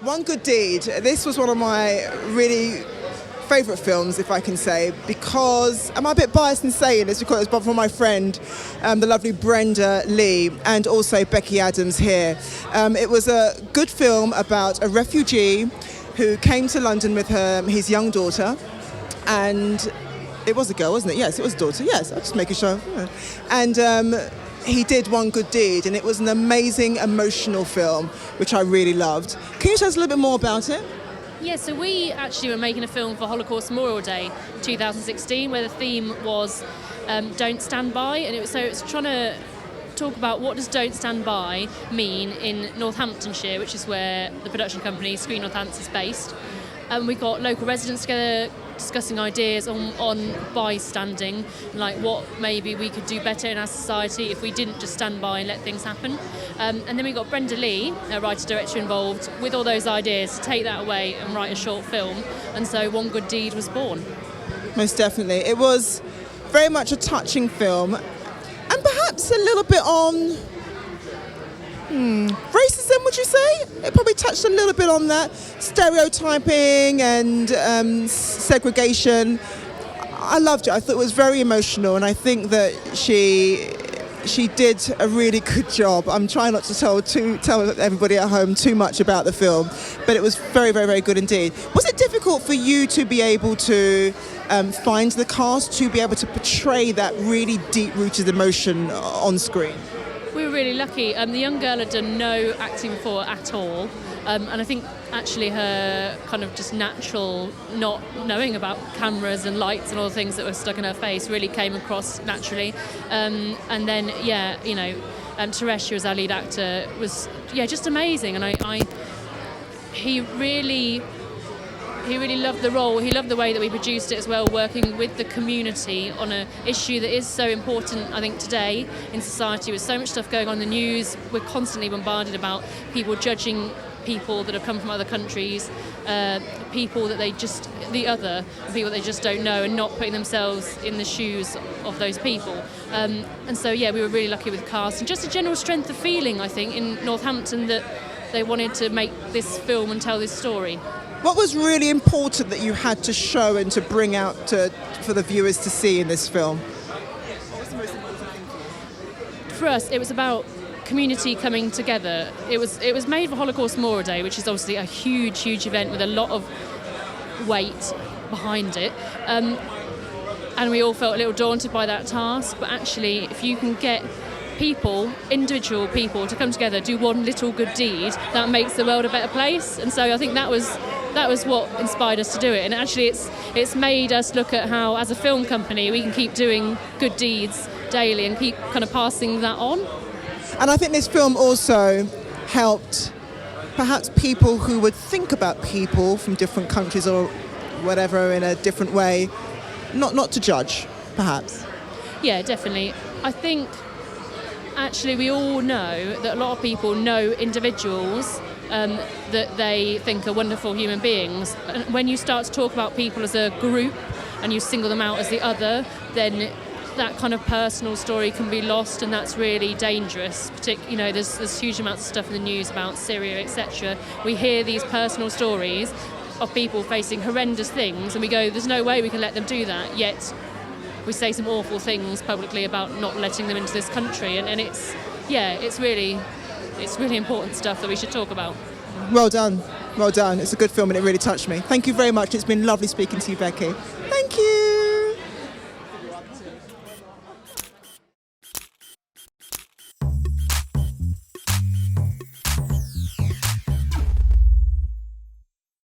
One Good Deed. This was one of my really favourite films, if I can say, because, am I a bit biased in saying this, because it's from my friend, the lovely Brenda Lee, and also Becky Adams here. It was a good film about a refugee who came to London with his young daughter, and it was a girl, wasn't it? Yes, it was a daughter. Yes, I'm just making sure. Yeah. And he did One Good Deed, and it was an amazing, emotional film, which I really loved. Can you tell us a little bit more about it? Yeah, so we actually were making a film for Holocaust Memorial Day 2016, where the theme was Don't Stand By, and it's trying to talk about what does Don't Stand By mean in Northamptonshire, which is where the production company Screen Northampton is based. And we got local residents together discussing ideas on bystanding, like what maybe we could do better in our society if we didn't just stand by and let things happen. And then we got Brenda Lee, a writer-director, involved with all those ideas to take that away and write a short film. And so One Good Deed was born. Most definitely. It was very much a touching film, and perhaps a little bit on racism, would you say? It probably touched a little bit on that. Stereotyping and segregation. I loved it. I thought it was very emotional, and I think that she did a really good job. I'm trying not to tell everybody at home too much about the film, but it was very, very, very good indeed. Was it difficult for you to be able to find the cast to be able to portray that really deep-rooted emotion on screen? We were really lucky. The young girl had done no acting before at all, and I think actually her kind of just natural not knowing about cameras and lights and all the things that were stuck in her face really came across naturally. And then, Teresh, who was our lead actor, was just amazing, and he really loved the role. He loved the way that we produced it as well, working with the community on an issue that is so important, I think, today in society, with so much stuff going on in the news. We're constantly bombarded about people judging people that have come from other countries, people that they just don't know, and not putting themselves in the shoes of those people. And so, we were really lucky with the cast, and just a general strength of feeling, I think, in Northampton, that they wanted to make this film and tell this story. What was really important that you had to show and to bring out for the viewers to see in this film? What was the most important thing for you? For us, it was about community coming together. It was made for Holocaust Memorial Day, which is obviously a huge, huge event with a lot of weight behind it. And we all felt a little daunted by that task, but actually, if you can get individual people, to come together, do one little good deed, that makes the world a better place. And so I think that was what inspired us to do it. And actually it's made us look at how, as a film company, we can keep doing good deeds daily and keep kind of passing that on. And I think this film also helped perhaps people who would think about people from different countries or whatever in a different way, not to judge, perhaps. Yeah, definitely. I think actually we all know that a lot of people know individuals that they think are wonderful human beings. And when you start to talk about people as a group and you single them out as the other, then that kind of personal story can be lost, and that's really dangerous. There's huge amounts of stuff in the news about Syria, etc. We hear these personal stories of people facing horrendous things, and we go, there's no way we can let them do that, yet we say some awful things publicly about not letting them into this country, and it's really important stuff that we should talk about. Well done. It's a good film, and it really touched me. Thank you very much. It's been lovely speaking to you, Becky. Thank you.